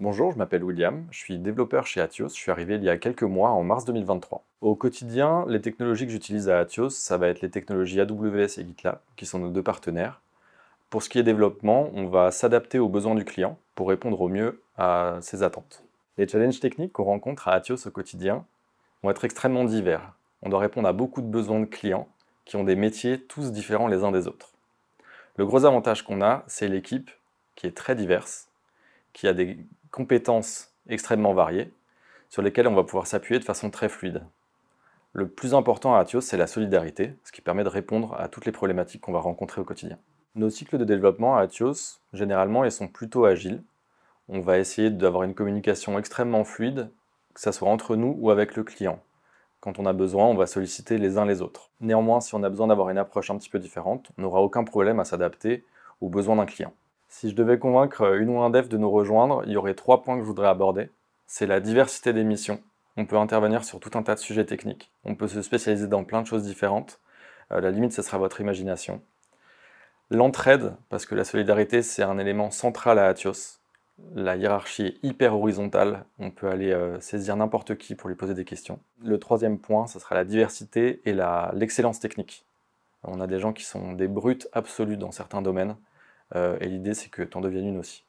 Bonjour, je m'appelle William, je suis développeur chez Atheos, je suis arrivé il y a quelques mois, en mars 2023. Au quotidien, les technologies que j'utilise à Atheos, ça va être les technologies AWS et GitLab, qui sont nos deux partenaires. Pour ce qui est développement, on va s'adapter aux besoins du client pour répondre au mieux à ses attentes. Les challenges techniques qu'on rencontre à Atheos au quotidien vont être extrêmement divers. On doit répondre à beaucoup de besoins de clients qui ont des métiers tous différents les uns des autres. Le gros avantage qu'on a, c'est l'équipe qui est très diverse, qui a des compétences extrêmement variées, sur lesquelles on va pouvoir s'appuyer de façon très fluide. Le plus important à Atheos, c'est la solidarité, ce qui permet de répondre à toutes les problématiques qu'on va rencontrer au quotidien. Nos cycles de développement à Atheos, généralement, ils sont plutôt agiles. On va essayer d'avoir une communication extrêmement fluide, que ce soit entre nous ou avec le client. Quand on a besoin, on va solliciter les uns les autres. Néanmoins, si on a besoin d'avoir une approche un petit peu différente, on n'aura aucun problème à s'adapter aux besoins d'un client. Si je devais convaincre une ou un dev de nous rejoindre, il y aurait 3 points que je voudrais aborder. C'est la diversité des missions. On peut intervenir sur tout un tas de sujets techniques. On peut se spécialiser dans plein de choses différentes. La limite, ce sera votre imagination. L'entraide, parce que la solidarité, c'est un élément central à Atheos. La hiérarchie est hyper horizontale. On peut aller saisir n'importe qui pour lui poser des questions. Le troisième point, ce sera la diversité et l'excellence technique. On a des gens qui sont des brutes absolues dans certains domaines. Et l'idée, c'est que tu en deviennes une aussi.